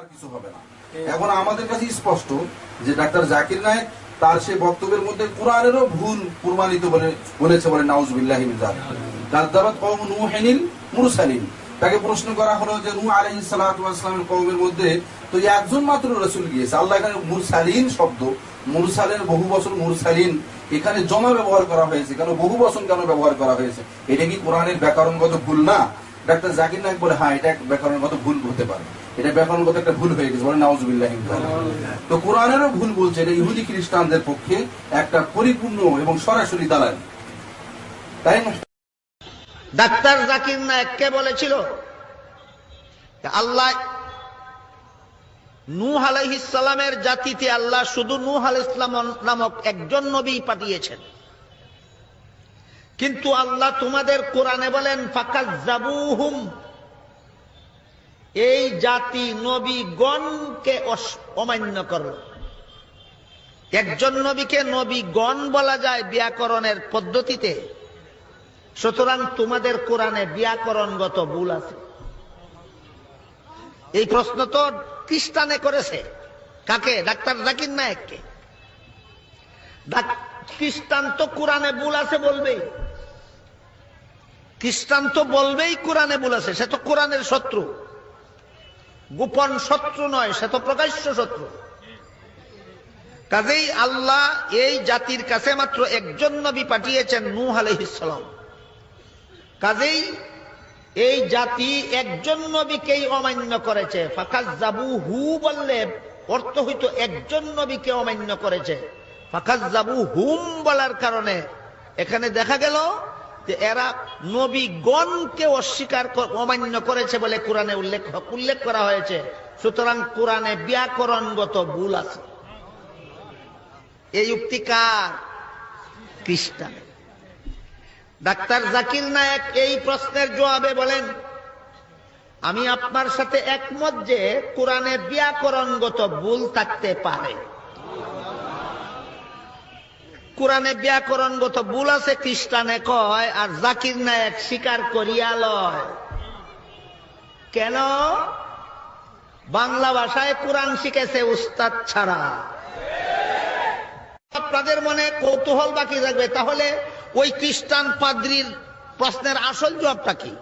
আর কিছু হবে না। এখন আমাদের কাছে স্পষ্ট যে ডাক্তার জাকির নায়েক তার সে বক্তব্যের মধ্যে কোরআনেরও ভুল প্রমাণিত বলেছে বলে নাউজুবিল্লাহি মিন যালিক। কাযযাবাত কওম নূহিল মুরসালিন, তাকে প্রশ্ন করা হলো যে নূহ আলাইহিস সালাতু ওয়াস সালামের কওমের মধ্যে তো একজন মাত্র রাসূল গিয়েছে, আল্লাহ এখানে মুরসালিন শব্দ, মুরসালের বহু বছর মুরসালিন এখানে জমা ব্যবহার করা হয়েছে, কেন বহু বচন কেন ব্যবহার করা হয়েছে? এটা কি কোরআনের ব্যাকরণগত ভুল না? ডাক্তার জাকির নায়েক বলে হ্যাঁ, এটা ব্যাকরণগত ভুল হতে পারে, এটা ব্যাকরণগত একটা ভুল হয়ে গেছে বলে নাউজুবিল্লাহি মিন যালিক। তো কোরআনেরও ভুল বলছে, এটা ইহুদি খ্রিস্টানদের পক্ষে একটা পরিপূর্ণ এবং সরাসরি দালালি, তাই না? ডাক্তার জাকির নায়েককে বলেছিল আল্লাহ নূহ আলাইহিস সালামের জাতিতে আল্লাহ শুধু নূহ আলাইহিস সালাম নামক একজন নবী পাঠিয়েছেন, কিন্তু আল্লাহ তোমাদের কোরআনে বলেন ফাকাজ্জাবুহুম, এই জাতি নবীগণকে অমান্য করল। একজন নবীকে নবীগণ বলা যায় ব্যাকরণের পদ্ধতিতে, সুতরাং তোমাদের কোরআনে ব্যাকরণগত ভুল আছে। এই প্রশ্ন তো খ্রিস্টানে করেছে, কাকে? ডাক্তার জাকির নায়েককে। খ্রিস্টান তো কোরআনে ভুল আছে বলবেই, খ্রিস্টান তো বলবেই কোরআনে ভুল আছে, সে তো কোরআনের শত্রু, গোপন শত্রু নয়, সে তো প্রকাশ্য শত্রু। কাজেই আল্লাহ এই জাতির কাছে মাত্র একজন নবী পাঠিয়েছেন, নূহ আলাইহিস সালাম। কাজেই এই জাতি একজন নবীকেই অমান্য করেছে। ফাকাজ্জাবুহু বললে অর্থ হইতো একজন নবীকে অমান্য করেছে, ফাকাজ্জাবুহুম বলার কারণে এখানে দেখা গেল যে এরা নবীগণকে অস্বীকার অমান্য করেছে বলে কোরআনে উল্লেখ করা হয়েছে। সুতরাং কোরআনে ব্যাকরণগত ভুল আছে। এই যুক্তি কার? খ্রিস্টান। ডাক্তার জাকির নায়েক এই প্রশ্নের জবাবে বলেন আমি আপনার সাথে একমত যে কোরআনে ব্যাকরণগত ভুল থাকতে পারে, কোরআনে ব্যাকরণগত ভুল আছে খ্রিস্টানে কয়, আর জাকির নায়েক স্বীকার করিয়া লয়। কেন? বাংলা ভাষায় কোরআন শিখেছে উস্তাদ ছাড়া। আপনাদের মনে কৌতূহল বাকি থাকবে, তাহলে ওই খ্রিস্টান পাদ্রীর প্রশ্নের আসল জবাবটা কি?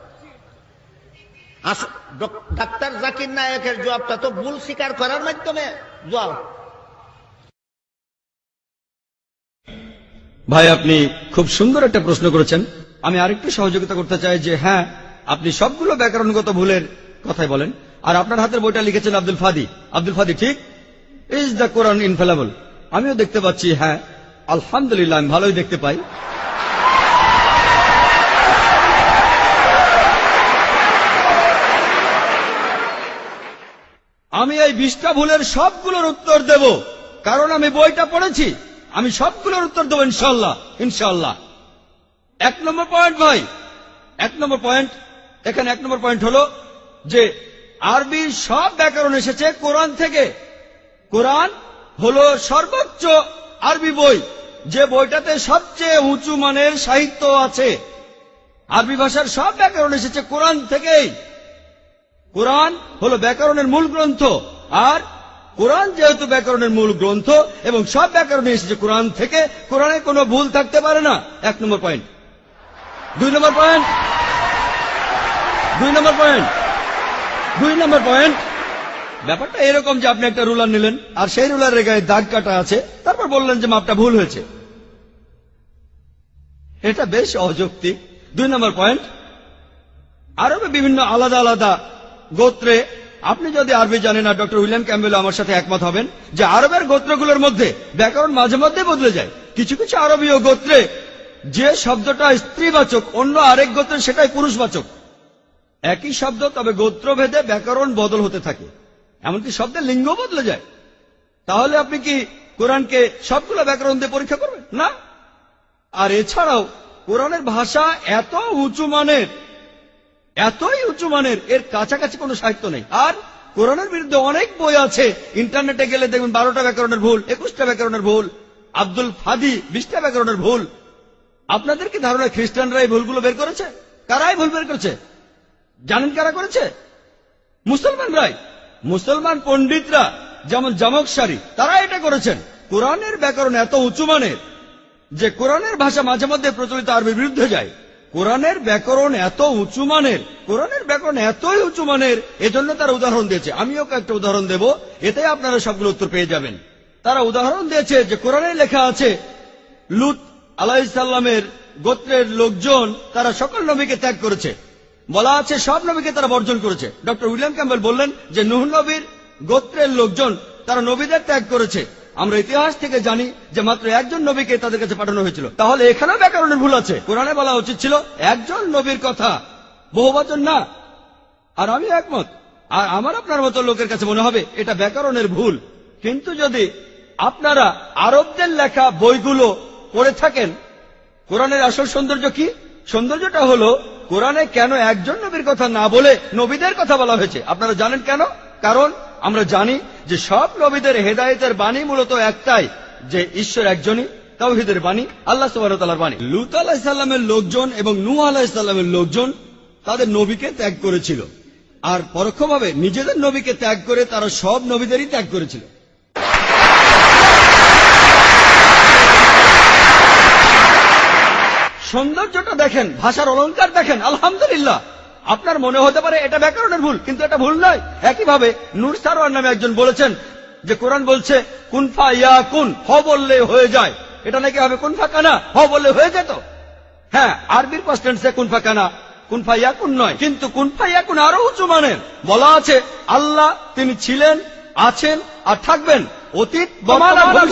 ডাক্তার জাকির নায়েকের জবাবটা তো ভুল স্বীকার করার মাধ্যমে জবাব। ভাই, আপনি খুব সুন্দর একটা প্রশ্ন করেছেন। আমি আরেকটু সহযোগিতা করতে চাই যে হ্যাঁ, আপনি সবগুলো ব্যাকরণগত ভুলের কথাই বলেন, আর আপনার হাতের বইটা লিখেছেন আব্দুল ফাদি। আব্দুল ফাদি ঠিক, ইজ দ্য কোরআন ইনফেলেবল। আমিও দেখতে পাচ্ছি, হ্যাঁ আলহামদুলিল্লাহ, আমি ভালোই দেখতে পাই। আমি এই 20টা ভুলের সবগুলোর উত্তর দেব, কারণ আমি বইটা পড়েছি। আমি সবগুলোর উত্তর দেবো ইনশাআল্লাহ, ইনশাআল্লাহ। 1 নম্বর পয়েন্ট ভাই, 1 নম্বর পয়েন্ট, এখানে 1 নম্বর পয়েন্ট হলো যে আরবির সব ব্যাকরণ এসেছে কোরআন থেকে। কোরআন হলো সর্বোচ্চ আরবি বই, যে বইটাতে সবচেয়ে উঁচু মানের সাহিত্য আছে। আরবি ভাষার সব ব্যাকরণ এসেছে কোরআন থেকেই। কোরআন হলো ব্যাকরণের মূল গ্রন্থ, আর কোরআন যেহেতু ব্যাকরণের মূল গ্রন্থ এবং সব ব্যাকরণ এসেছে কোরআন থেকে, কোরআনে কোনো ভুল থাকতে পারে না। 1 নম্বর পয়েন্ট। 2 নম্বর পয়েন্ট, 2 নম্বর পয়েন্ট, 2 নম্বর পয়েন্ট। ব্যাপারটা এরকম যে আপনি একটা রুলার নিলেন, আর সেই রুলারের গায়ে দাগ কাটা আছে, তারপর বললেন যে মাপটা ভুল হয়েছে। এটা বেশ অযৌক্তিক। 2 নম্বর পয়েন্ট, আরবে বিভিন্ন আলাদা আলাদা গোত্রে, আপনি যদি আরবি জানেন, আর ডক্টর উইলিয়াম ক্যাম্বেল আমার সাথে একমত হবেন যে আরবের গোত্রগুলোর মধ্যে ব্যাকরণ মাঝে মধ্যে বদলে যায়। কিছু কিছু আরবীয় গোত্রে যে শব্দটা স্ত্রীবাচক, অন্য আরেক গোত্রে সেটাই পুরুষবাচক। একই শব্দ, তবে গোত্রভেদে ব্যাকরণ বদল হতে থাকে, এমনকি শব্দের লিঙ্গ বদলে যায়। তাহলে আপনি কি কোরআনকে সবগুলো ব্যাকরণ দিয়ে পরীক্ষা করবেন? না। আর এছাড়াও কোরআনের ভাষা এত উঁচু মানের, এতই উঁচু মানের, এর কাছাকাছি কোনো সাহিত্য নেই। আর কোরআনের বিরুদ্ধে অনেক বই আছে, ইন্টারনেটে গেলে দেখবেন 12টা ব্যাকরণের ভুল, 21টা ব্যাকরণের ভুল, আব্দুল ফাদি 20টা ব্যাকরণের ভুল। আপনাদের কি ধারণা খ্রিস্টানরা এই ভুলগুলো বের করেছে? কারাই ভুল বের করেছে? জানেন কারা করেছে? মুসলমানরাই। মুসলমান পণ্ডিতরা যেমন জামকশারি তারা এটা করেছেন। কোরআনের ব্যাকরণ এত উঁচু মানের যে কোরআনের ভাষা মাঝে মধ্যে প্রচলিত আরবির বিরুদ্ধে যায়। কোরআনের ব্যাকরণ এত উঁচু মানের, কোরআনের ব্যাকরণ এতই উঁচু মানের, এজন্য তারা উদাহরণ দিয়েছে। আমিও একটা উদাহরণ দেব, এতে আপনারা সবগুলো উত্তর পেয়ে যাবেন। তারা উদাহরণ দিয়েছে যে কোরআনে লেখা আছে লূত আলাইহিস সালামের গোত্রের লোকজন তারা সকল নবীকে ত্যাগ করেছে। বলা আছে সব নবীকে তারা বর্জন করেছে। ডক্টর উইলিয়াম ক্যাম্বেল বললেন যে নূহ নবীর গোত্রের লোকজন তারা নবীদের ত্যাগ করেছে। আমরা ইতিহাস থেকে জানি যে মাত্র একজন নবীকে তাদের কাছে পাঠানো হয়েছিল। তাহলে এখানেও ব্যাকরণের ভুল আছে। কোরআনে বলা উচিত ছিল একজন নবীর কথা, বহুবচন না। আর আমি একমত, আর আমার আপনার মতো লোকের কাছে মনে হবে এটা ব্যাকরণের ভুল। কিন্তু যদি আপনারা আরবদের লেখা বইগুলো পড়ে থাকেন, কোরআনের আসল সৌন্দর্য কি? সৌন্দর্যটা হলো কোরআনে কেন একজন নবীর কথা না বলে নবীদের কথা বলা হয়েছে। আপনারা জানেন কেন? কারণ আমরা জানি যে সব নবীদের হেদায়েতের বাণী মূলত একটাই, যে ঈশ্বর একজনই, তাওহীদের বাণী, আল্লাহ সুবহানাহু ওয়া তাআলার বাণী। লূত আলাইহিস সালামের লোকজন এবং নূহ আলাইহিস সালামের লোকজন তাদের নবীকে ত্যাগ করেছিল, আর পরোক্ষভাবে নিজেদের নবীকে ত্যাগ করে তারা সব নবীদেরই ত্যাগ করেছিল। সৌন্দর্যটা দেখেন, ভাষার অলংকার দেখেন, আলহামদুলিল্লাহ। আপনার মনে হতে পারে এটা ব্যাকরণের ভুল, কিন্তু এটা ভুল নয়। একইভাবে নূর সারওয়ার নামে একজন বলেছেন যে কোরআন বলছে কুন ফা ইয়াকুন, হ বললে হয়ে যায়। এটা নাকি হবে কুন ফা কানা, হ বললে হয়ে যেত। হ্যাঁ, আরবির পাস্ট টেন্সে কুন ফা কানা, কুন ফা ইয়াকুন নয়। কিন্তু কুন ফা ইয়াকুন আরো উঁচু মানের। বলা আছে আল্লাহ তিনি ছিলেন, আছেন আর থাকবেন, অতীত বর্তমান